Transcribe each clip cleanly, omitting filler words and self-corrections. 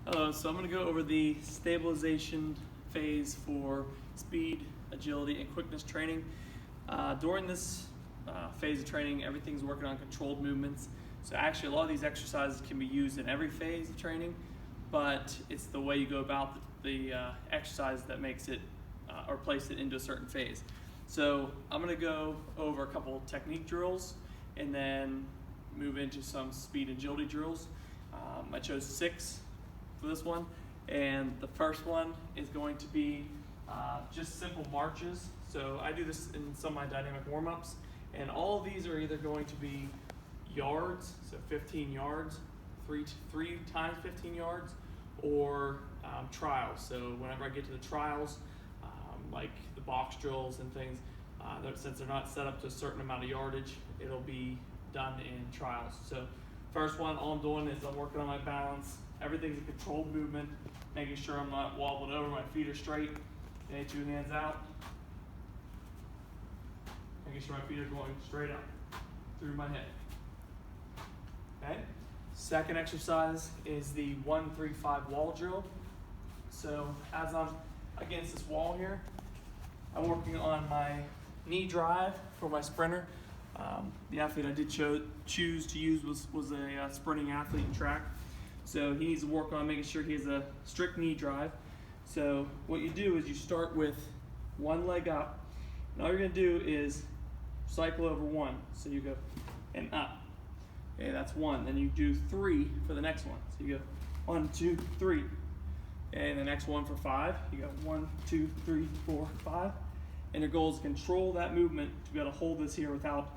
Hello, so I'm going to go over the stabilization phase for speed, agility, and quickness training. During this phase of training, everything's working on controlled movements. So actually a lot of these exercises can be used in every phase of training, but it's the way you go about the exercise that makes it or place it into a certain phase. So I'm going to go over a couple technique drills and then move into some speed and agility drills. I chose 6 for this one, and the first one is going to be just simple marches. So I do this in some of my dynamic warm-ups, and all of these are either going to be yards, so 15 yards, three times 15 yards, or trials. So whenever I get to the trials, like the box drills and things, since they're not set up to a certain amount of yardage, it'll be done in trials. So first one, all I'm doing is I'm working on my balance. Everything's a controlled movement, making sure I'm not wobbling over, my feet are straight. Okay, 2 hands out. Making sure my feet are going straight up through my head. Okay. Second exercise is the 1-3-5 wall drill. So as I'm against this wall here, I'm working on my knee drive for my sprinter. The athlete I did choose to use was a sprinting athlete in track. So he needs to work on making sure he has a strict knee drive. So what you do is you start with one leg up, and all you're going to do is cycle over 1. So you go and up. Okay, that's 1. Then you do 3 for the next one. So you go 1, 2, 3. And the next one for 5. You go 1, 2, 3, 4, 5. And your goal is to control that movement to be able to hold this here without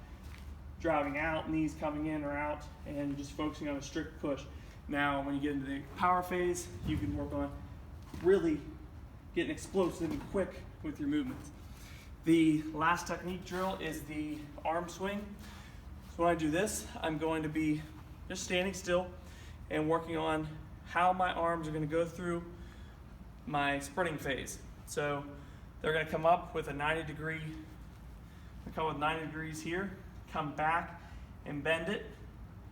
driving out, knees coming in or out, and just focusing on a strict push. Now, when you get into the power phase, you can work on really getting explosive and quick with your movements. The last technique drill is the arm swing. So when I do this, I'm going to be just standing still and working on how my arms are going to go through my sprinting phase. So they're going to come up with a 90 degree, come with 90 degrees here, come back and bend it.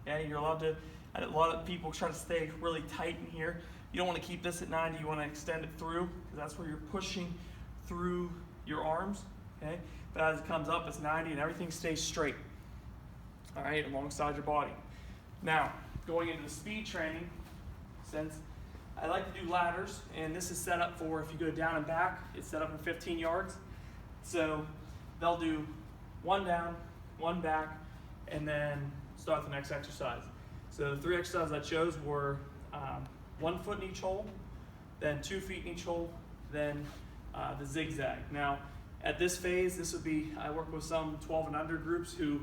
Okay, you're allowed to. A lot of people try to stay really tight in here. You don't want to keep this at 90, you want to extend it through, because that's where you're pushing through your arms. Okay? But as it comes up, it's 90 and everything stays straight. All right, alongside your body. Now, going into the speed training, since I like to do ladders, and this is set up for if you go down and back, it's set up for 15 yards. So they'll do 1 down, 1 back, and then start the next exercise. So the 3 exercises I chose were 1 foot in each hole, then 2 feet in each hole, then the zigzag. Now, at this phase, this would be, I work with some 12 and under groups who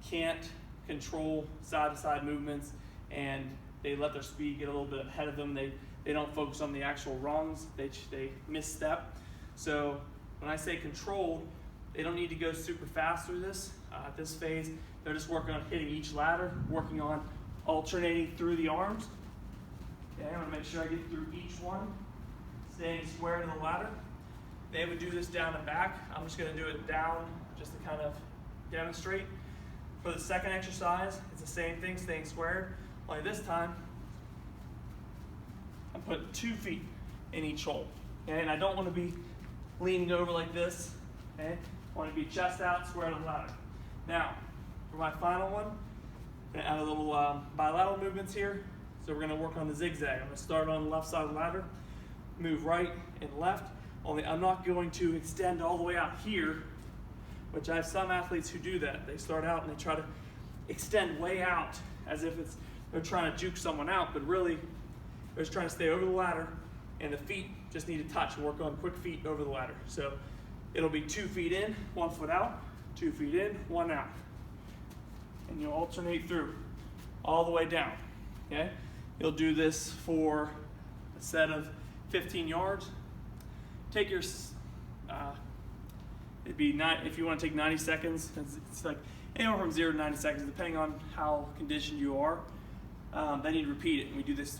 can't control side-to-side movements, and they let their speed get a little bit ahead of them. They don't focus on the actual rungs, they misstep. So when I say controlled, they don't need to go super fast through this. At this phase, they're just working on hitting each ladder, working on alternating through the arms. Okay, I'm gonna make sure I get through each one, staying square to the ladder. They would do this down and back. I'm just gonna do it down just to kind of demonstrate. For the second exercise, it's the same thing, staying squared. Only this time, I'm putting 2 feet in each hole. Okay, and I don't want to be leaning over like this. Okay, I want to be chest out, square to the ladder. Now, for my final one, I'm gonna add a little bilateral movements here. So we're gonna work on the zigzag. I'm gonna start on the left side of the ladder, move right and left. Only I'm not going to extend all the way out here, which I have some athletes who do that. They start out and they try to extend way out as if they're trying to juke someone out, but really they're just trying to stay over the ladder, and the feet just need to touch. Work on quick feet over the ladder. So it'll be 2 feet in, 1 foot out, 2 feet in, 1 out. And you'll alternate through all the way down. Okay? You'll do this for a set of 15 yards. Take your, it'd be if you want to take 90 seconds, it's like anywhere from 0 to 90 seconds, depending on how conditioned you are. Then you repeat it, and we do this 3